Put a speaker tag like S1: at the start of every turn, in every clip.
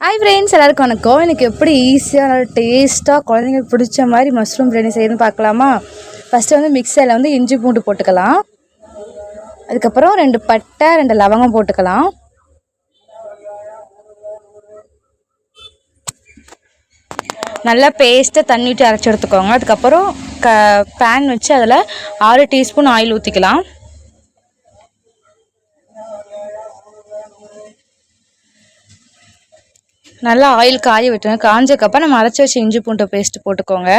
S1: Hi friends, எல்லாருக்கும் வணக்கம். எனக்கு எப்படி ஈஸியாக நல்லா டேஸ்ட்டாக குழந்தைங்களுக்கு பிடிச்ச மாதிரி மஷ்ரூம் பிரியாணி செய்யணும்னு பார்க்கலாமா? ஃபஸ்ட்டு வந்து மிக்சரில் வந்து இஞ்சி பூண்டு போட்டுக்கலாம். அதுக்கப்புறம் 2 பட்டை 2 லவங்கம் போட்டுக்கலாம். நல்லா பேஸ்ட்டாக தண்ணி ஊற்றி அரைச்சி எடுத்துக்கோங்க. அதுக்கப்புறம் பேன் வச்சு அதில் 6 டீஸ்பூன் ஆயில் ஊற்றிக்கலாம். நல்லா ஆயில் காய விட்டுருங்க. காஞ்சக்கப்புறம் நம்ம அரைச்சி வச்சு இஞ்சி பூண்டை பேஸ்ட்டு போட்டுக்கோங்க.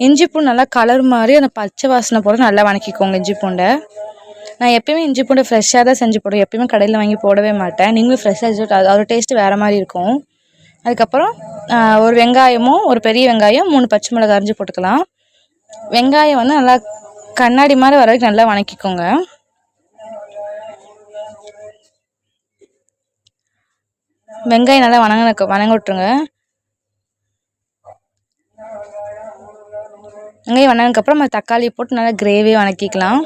S1: இஞ்சி பூண்டு நல்லா கலர் மாதிரி அந்த பச்சை வாசனை போட நல்லா வணக்கிக்கோங்க இஞ்சி பூண்டை. நான் எப்பயுமே இஞ்சி பூண்டை ஃப்ரெஷ்ஷாக தான் செஞ்சு போடுவேன், எப்பயுமே கடையில் வாங்கி போடவே மாட்டேன். நீங்களும் ஃப்ரெஷ்ஷாக செஞ்சு அதோட டேஸ்ட்டு வேறு மாதிரி இருக்கும். அதுக்கப்புறம் ஒரு வெங்காயமும், ஒரு பெரிய வெங்காயம் 3 பச்சை மிளகாய் அரிஞ்சு போட்டுக்கலாம். வெங்காயம் வந்து நல்லா கண்ணாடி மாதிரி வர வரைக்கும் நல்லா வணக்கிக்கோங்க. வெங்காயம் நல்லா வணங்க விட்டுருங்க. வெங்காயம் வணங்கினதுக்கப்புறம் நம்ம தக்காளி போட்டு நல்லா கிரேவியாக வணக்கிக்கலாம்.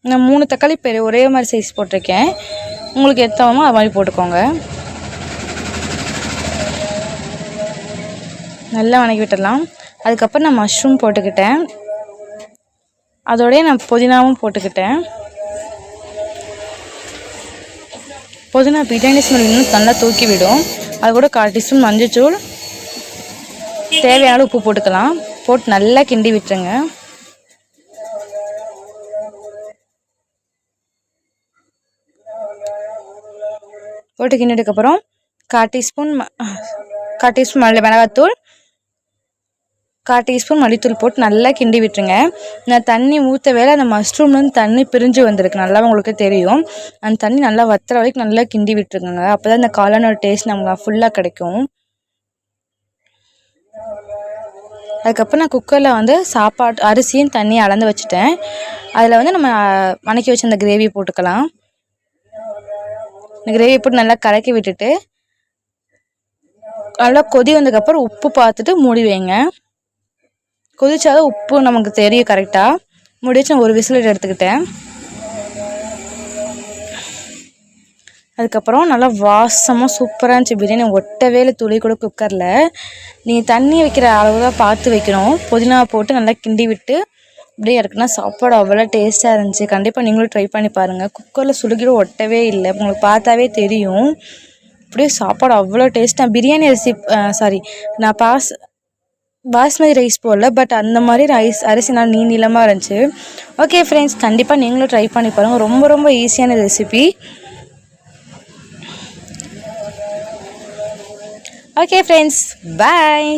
S1: நான் 3 தக்காளி ஒரே மாதிரி சைஸ் போட்டிருக்கேன். உங்களுக்கு எத்தவமோ அது மாதிரி போட்டுக்கோங்க. நல்லா வணக்கி விட்டுடலாம். அதுக்கப்புறம் நான் மஷ்ரூம் போட்டுக்கிட்டேன். அதோடய நான் புதினாவும் போட்டுக்கிட்டேன். புதினா பிரியாணி ஸ்மெல் இன்னும் நல்லா தூக்கி விடும். அது கூட 1/4 டீஸ்பூன் மஞ்சள்தூள், தேவையான உப்பு போட்டுக்கலாம். போட்டு நல்லா கிண்டி விட்டுருங்க. போட்டு கிண்டினதுக்கப்புறம் 1/4 டீஸ்பூன் மிளகாத்தூள், 1/4 டீஸ்பூன் மல்லித்தூள் போட்டு நல்லா கிண்டி விட்டுருங்க. நான் தண்ணி ஊற்ற வேலை அந்த மஷ்ரூம்லேருந்து தண்ணி பிரிஞ்சு வந்திருக்கு, நல்லா உங்களுக்கு தெரியும். அந்த தண்ணி நல்லா வத்துற வரைக்கும் நல்லா கிண்டி விட்டுருங்க. அப்போ தான் இந்த காளானோட டேஸ்ட் நமக்கு ஃபுல்லாக கிடைக்கும். அதுக்கப்புறம் நான் குக்கரில் வந்து அரிசியும் தண்ணியும் அளந்து வச்சுட்டேன். அதில் வந்து நம்ம வணக்கி வச்சு அந்த கிரேவி போட்டுக்கலாம். இந்த கிரேவி போட்டு நல்லா கலக்கி விட்டுட்டு நல்லா கொதி வந்ததுக்கப்புறம் உப்பு பார்த்துட்டு மூடி வைங்க. கொதிச்சாதான் உப்பு நமக்கு தெரியும் கரெக்டாக. முடிச்சு நான் ஒரு விசில் எடுத்துக்கிட்டேன். அதுக்கப்புறம் நல்லா வாசமாக சூப்பராக இருந்துச்சு பிரியாணி. ஒட்டவே இல்லை துளி கூட குக்கரில். நீங்கள் தண்ணி வைக்கிற அளவு தான் பார்த்து வைக்கணும். புதினா போட்டு நல்லா கிண்டி விட்டு இப்படியே இருக்குன்னா சாப்பாடு அவ்வளோ டேஸ்ட்டாக இருந்துச்சு. கண்டிப்பாக நீங்களும் ட்ரை பண்ணி பாருங்கள். குக்கரில் சுடுகிற ஒட்டவே இல்லை, உங்களுக்கு பார்த்தாவே தெரியும். அப்படியே சாப்பாடு அவ்வளோ டேஸ்ட்டாக. பிரியாணி நான் பாஸ்மதி ரைஸ் போடல, பட் அந்த மாதிரி அரிசி நான் நீளமாக இருந்துச்சு. ஓகே ஃப்ரெண்ட்ஸ், கண்டிப்பாக நீங்களும் ட்ரை பண்ணி பாருங்கள். ரொம்ப ரொம்ப ஈஸியான ரெசிபி. ஓகே ஃப்ரெண்ட்ஸ், பாய்.